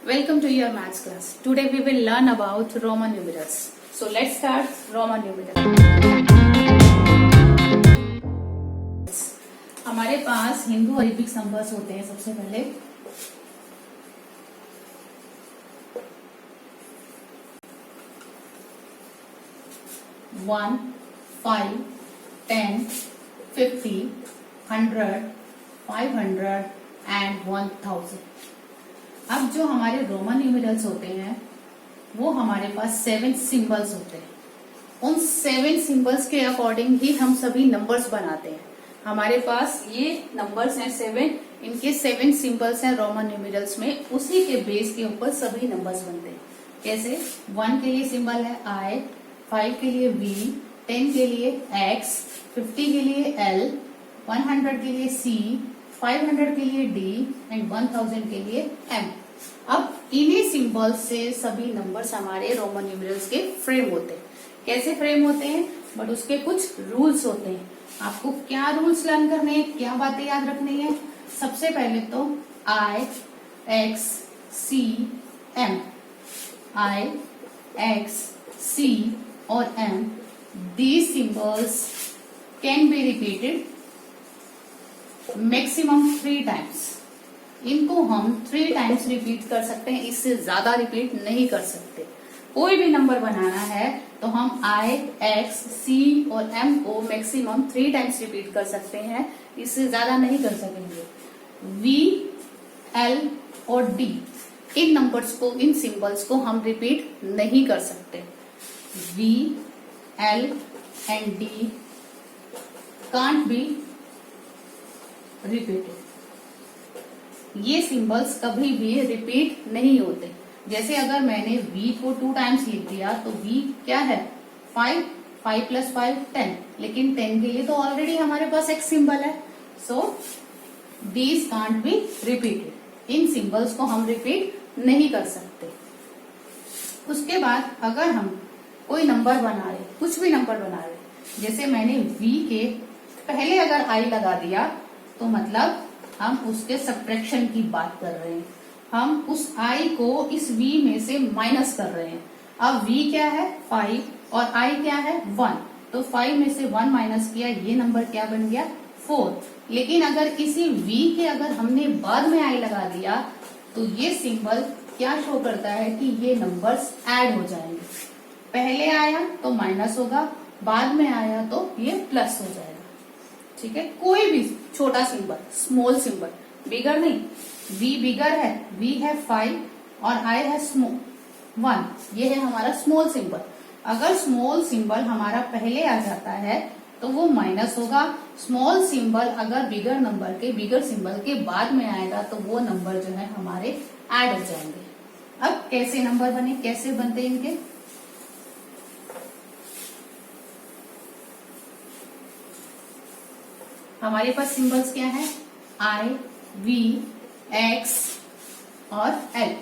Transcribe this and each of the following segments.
Welcome to your maths class. Today we will learn about Roman numerals. So let's start Roman numerals. हमारे पास Hindu Arabic numbers होते हैं. सबसे पहले 1, 5, 10, 50, 100, 500 and 1000. अब जो हमारे रोमन न्यूमेरल्स होते हैं वो हमारे पास 7 सिंबल्स होते हैं. उन 7 सिंबल्स के अकॉर्डिंग ही हम सभी नंबर्स बनाते हैं. हमारे पास ये नंबर्स हैं 7, इनके 7 सिंबल्स हैं रोमन न्यूमेरल्स में. उसी के बेस के ऊपर सभी नंबर्स बनते हैं. जैसे 1 के लिए सिंबल है I, 5 के लिए V, 10 के लिए X, 50 के लिए L, 100 के लिए C, 500 के लिए D एंड 1000 के लिए M. अब इन्हीं सिंबल्स से सभी नंबर्स हमारे रोमन न्यूमेरल्स के फ्रेम होते हैं. कैसे फ्रेम होते हैं? बट उसके कुछ रूल्स होते हैं. आपको क्या रूल्स लर्न करने हैं, क्या बातें याद रखनी है? सबसे पहले तो I, X, C, M. I, X, C और M. These symbols can be repeated maximum 3 times. इनको हम 3 टाइम्स रिपीट कर सकते हैं, इससे ज्यादा रिपीट नहीं कर सकते. कोई भी नंबर बनाना है तो हम I, X, C और M को मैक्सिमम 3 टाइम्स रिपीट कर सकते हैं, इससे ज्यादा नहीं कर सकेंगे. V, L और D इन नंबर्स को, इन सिंबल्स को हम रिपीट नहीं कर सकते. V, L and D can't be repeated. ये सिंबल्स कभी भी रिपीट नहीं होते. जैसे अगर मैंने V को 2 टाइम्स लिख दिया तो V क्या है? 5, 5 + 5 10. लेकिन 10 के लिए तो ऑलरेडी हमारे पास X सिंबल है. So these can't be repeated. In symbols को हम रिपीट नहीं कर सकते. उसके बाद अगर हम कोई नंबर बना रहे, कुछ भी नंबर बना रहे, जैसे मैंने V के पहले अगर I लगा दिया तो मतलब हम उसके सब्ट्रैक्शन की बात कर रहे हैं. हम उस I को इस V में से माइनस कर रहे हैं. अब V क्या है? 5 और I क्या है? 1. तो 5 में से 1 माइनस किया, ये नंबर क्या बन गया? 4. लेकिन अगर इसी V के अगर हमने बाद में I लगा दिया तो ये सिंबल क्या शो करता है कि ये नंबर्स ऐड हो जाएंगे. पहले आया तो माइनस होगा, बाद में आया तो ये प्लस हो जाएगा. ठीक है. कोई भी छोटा सिंबल, स्मॉल सिंबल, बिगर नहीं. V बिगर है, V है 5 और I है 1. ये है हमारा स्मॉल सिंबल. अगर स्मॉल सिंबल हमारा पहले आ जाता है तो वो माइनस होगा. स्मॉल सिंबल अगर बिगर नंबर के, बिगर सिंबल के बाद में आएगा तो वो नंबर जो है हमारे ऐड हो जाएंगे. अब कैसे नंबर बने, कैसे बनते हैं इनके? हमारे पास सिंबल्स क्या है? I, V, X और L.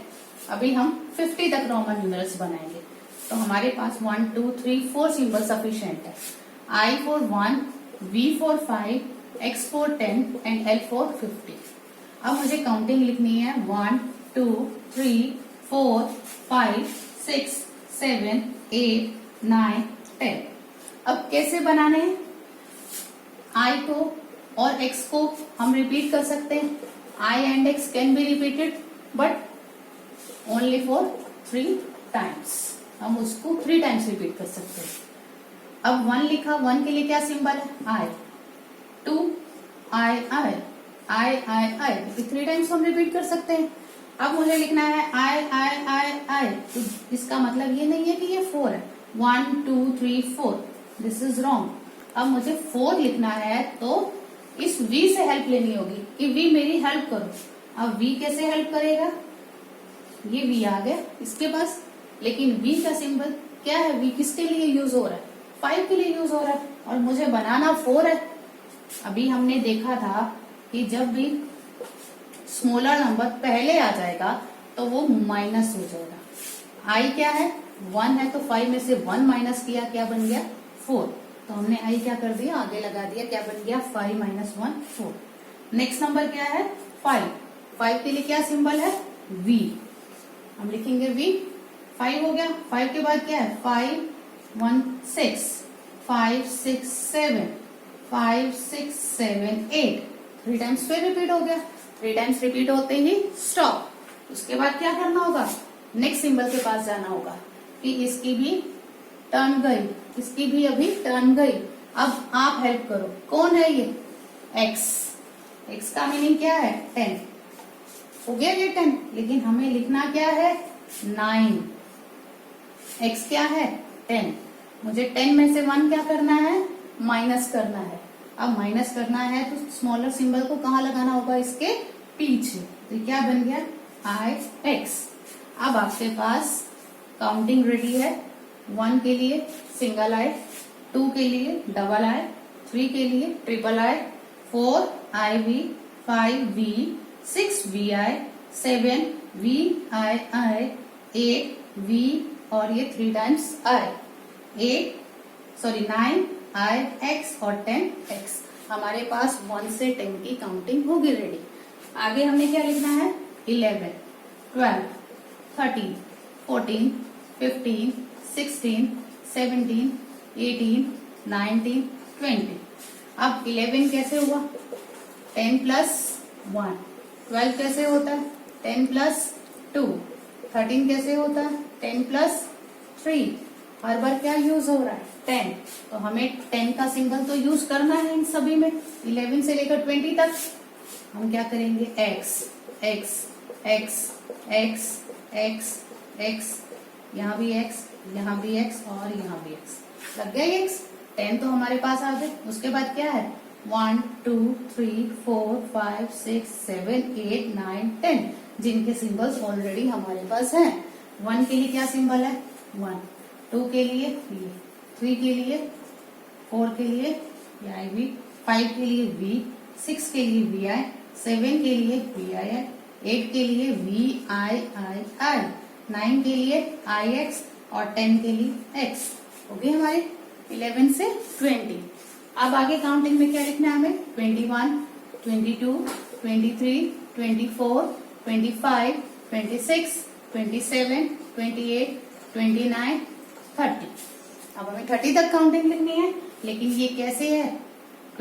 अभी हम 50 तक रोमन न्यूमेरल्स बनाएंगे तो हमारे पास 1, 2, 3, 4 सिंबल सफिशिएंट है. I for 1, V for 5, X for 10 and L for 50. अब मुझे काउंटिंग लिखनी है. 1, 2, 3, 4, 5, 6, 7, 8, 9, 10. अब कैसे बनाने हैं? I को और X को हम रिपीट कर सकते हैं. I and X can be repeated but only for 3 times. हम उसको 3 टाइम्स रिपीट कर सकते हैं. अब 1 लिखा, 1 के लिए क्या सिंबल है? I. 2 I. 3 टाइम्स हम रिपीट कर सकते हैं. अब मुझे लिखना है I. तो इसका मतलब ये नहीं है कि ये 4 है. 1, 2, 3, 4. This is wrong. अब मुझे 4 लिखना है तो इस V से हेल्प लेनी होगी कि V मेरी हेल्प करो. अब V कैसे हेल्प करेगा? ये V आ गया इसके पास, लेकिन V का सिंबल क्या है? V किसके लिए यूज हो रहा है? 5 के लिए यूज हो रहा है और मुझे बनाना 4 है. अभी हमने देखा था कि जब भी स्मॉलर नंबर पहले आ जाएगा तो वो माइनस हो जाएगा. I क्या है? 1 है तो 5 में से 1 माइनस किया, क्या बन गया? 4. तो हमने I क्या कर दिया? आगे लगा दिया. क्या बन गया? 5 - 1 4. नेक्स्ट नंबर क्या है? 5. 5 के लिए क्या सिंबल है? V. हम लिखेंगे V। 5 हो गया, 5 के बाद क्या है 5 1 6 5 6 7 5 6 7 8 3 टाइम्स फिर रिपीट हो गया। 3 टाइम्स रिपीट होते ही स्टॉप। उसके बाद क्या करना होगा, नेक्स्ट सिंबल के पास जाना होगा कि इसकी भी टर्न गई, इसकी भी अभी टर्न गई। अब आप हेल्प करो, कौन है ये x। x का मीनिंग क्या है 10। हो गया ये 10, लेकिन हमें लिखना क्या है 9। x क्या है 10, मुझे 10 में से 1 क्या करना है माइनस करना है। अब माइनस करना है तो स्मॉलर सिंबल को कहाँ लगाना होगा, इसके पीछे। तो क्या बन गया IX। अब आपके पास काउंटिंग रेडी है। 1 के लिए सिंगल आई, 2 के लिए डबल आई, 3 के लिए triple I, 4 IV, 5 V, 6 VI, 7 VII, 8 V और ये 3 टाइम्स I, 9 IX और 10X। हमारे पास 1 से 10 की काउंटिंग होगी रेडी। आगे हमने क्या लिखना है 11 12 13 14 15 16 17 18 19 20। अब 11 कैसे हुआ 10 प्लस 1, 12 कैसे होता है 10 प्लस 2, 13 कैसे होता है 10 प्लस 3। हर बार क्या यूज हो रहा है 10, तो हमें 10 का सिंबल तो यूज करना है इन सभी में। 11 से लेकर 20 तक हम क्या करेंगे x x x x x x, यहाँ भी x, यहाँ भी x और यहाँ भी x। लग गया x। 10 तो हमारे पास आ गए। उसके बाद क्या है 1 2 3 4 5 6 7 8 9 10, जिनके सिंबल्स ऑलरेडी हमारे पास हैं। 1 के लिए क्या सिंबल है 1, 2 के लिए ये, 3 के लिए, 4 के लिए ये IV, 5 के लिए V, 6 के लिए VI, 7 के लिए VII, 8 के लिए VIII, 9 के लिए IX और 10 के लिए X। हो गई हमारी 11 से 20। अब आगे काउंटिंग में क्या लिखना है हमें 21 22 23 24 25 26 27 28 29 30। अब हमें 30 तक काउंटिंग लिखनी है, लेकिन ये कैसे है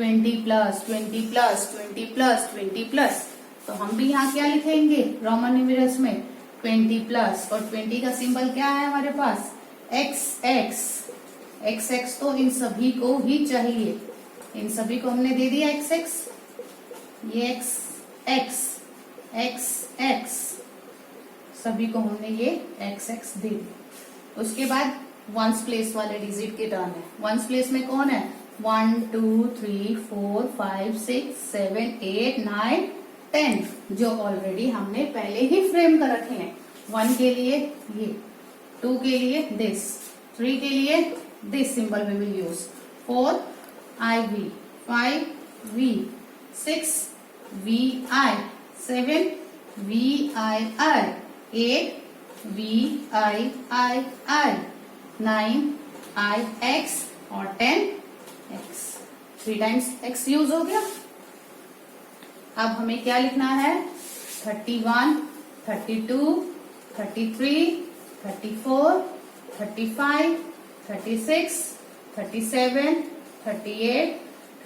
20 प्लस 20 प्लस 20 प्लस 20 प्लस। तो हम भी यहाँ क्या लिखेंगे रोमन न्यूमेरल्स में 20 प्लस, और 20 का सिंबल क्या है हमारे पास XX। XX तो इन सभी को ही चाहिए, इन सभी को हमने दे दिया XX, ये XX XX, सभी को हमने ये XX दे दिया। उसके बाद वंस प्लेस वाले डिजिट के टर्न है। वंस प्लेस में कौन है 1 2 3 4 5 6 7 8 9 10, जो ऑलरेडी हमने पहले ही फ्रेम कर रखे हैं। 1 के लिए ये, 2 के लिए दिस, 3 के लिए this symbol we will use, 4 IV, 5 V, 6 VI, 7 VII, 8 VIII, 9 IX और 10X। 3 टाइम्स X यूज हो गया। अब हमें क्या लिखना है 31 32 33 34 35 36 37 38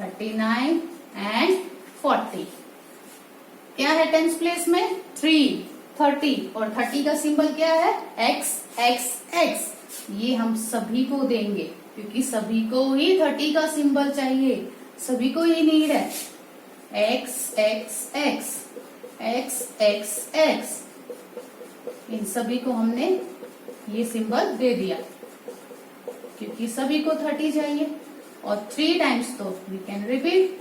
39 एंड 40। क्या है टेंस प्लेस में 3 30, और 30 का सिंबल क्या है X X X। ये हम सभी को देंगे क्योंकि सभी को ही 30 का सिंबल चाहिए, सभी को ही नीड है। X X X X X X, इन सभी को हमने ये सिंबल दे दिया क्योंकि सभी को 30 चाहिए। और 3 टाइम्स तो वी कैन रिपीट,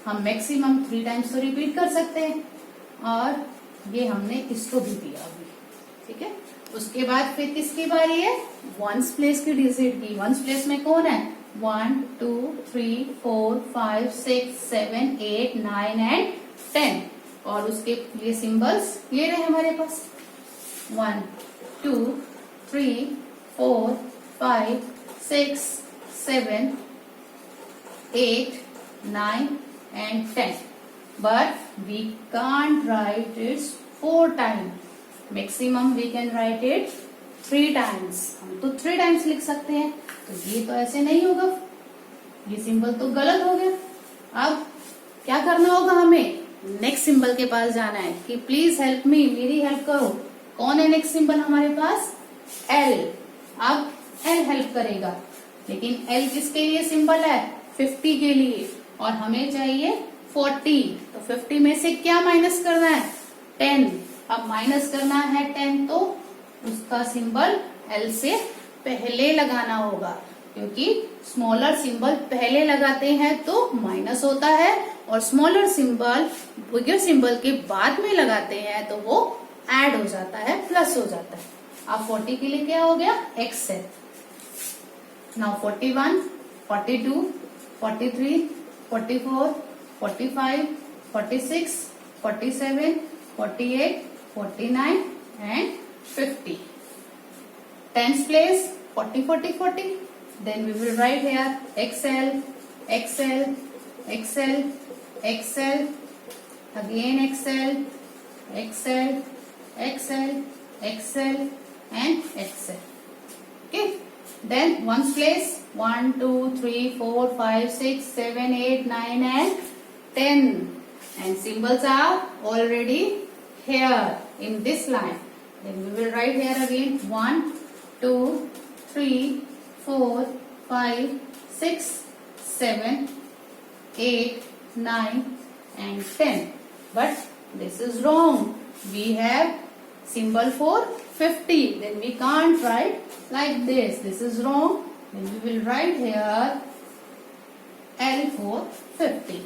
हम मैक्सिमम 3 टाइम्स तो रिपीट कर सकते हैं, और ये हमने इसको भी दिया अभी, ठीक है। उसके बाद फिर किसकी बारी है वंस प्लेस की डिजिट की। वंस प्लेस में कौन है 1 2 3 4 5 6 7 8 9 एंड 10, और उसके लिए सिंबल्स ये रहे हमारे पास 1 2 3 4 5 6 7 8 9 and 10, but we can't write it 4 times. Maximum we can write it 3 times, हम तो 3 टाइम्स लिख सकते हैं, तो ये तो ऐसे नहीं होगा, ये सिंबल तो गलत हो गया। अब क्या करना होगा, हमें नेक्स्ट सिंबल के पास जाना है कि प्लीज हेल्प मी, मेरी हेल्प करो। कौन है नेक्स्ट सिंबल हमारे पास, एल। अब एल हेल्प करेगा, लेकिन एल किसके लिए सिंबल है, 50 के लिए, और हमें चाहिए 40। तो 50 में से क्या माइनस करना है, 10। अब माइनस करना है 10, तो उसका सिंबल एल से पहले लगाना होगा, क्योंकि स्मॉलर सिंबल पहले लगाते हैं तो माइनस होता है, और स्मॉलर सिंबल बिगर सिंबल के बाद में लगाते हैं तो वो ऐड हो जाता है, प्लस हो जाता है। अब 40 के लिए क्या हो गया, एक्स है। Now 41, 42, 43, 44, 45, 46, 47, 48, 49 and 50. Tens place 40, 40, 40. Then we will write here XL, XL, XL, XL, again XL, XL, XL, XL and XL. Okay. Then ones place 1, 2, 3, 4, 5, 6, 7, 8, 9 and 10. And symbols are already here in this line. Then we will write here again 1, 2, 3, 4, 5, 6, 7, 8, 9 and 10. But this is wrong. We have symbol for 50. Then we can't write like this. This is wrong. Then we will write here L for 50.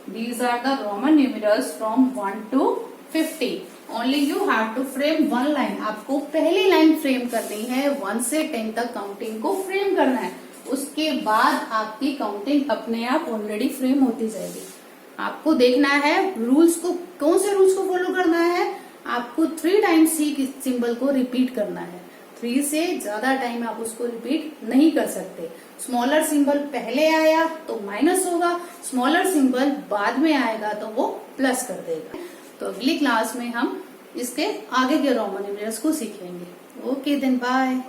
These are the Roman numerals from 1 to 50. Only you have to frame one line. आपको पहली line frame करनी है, 1 से 10 तक counting को frame करना है। उसके बाद आपकी काउंटिंग अपने आप ऑलरेडी फ्रेम होती जाएगी। आपको देखना है रूल्स को, कौन से रूल्स को फॉलो करना है, आपको 3 टाइम्स ही सिंबल को रिपीट करना है। 3 से ज्यादा टाइम आप उसको रिपीट नहीं कर सकते। स्मॉलर सिंबल पहले आया तो माइनस होगा, स्मॉलर सिंबल बाद में आएगा तो वो प्लस कर देगा। तो अगली क्लास में हम इसके आगे के रोमन न्यूमरल्स को सीखेंगे। Okay then bye.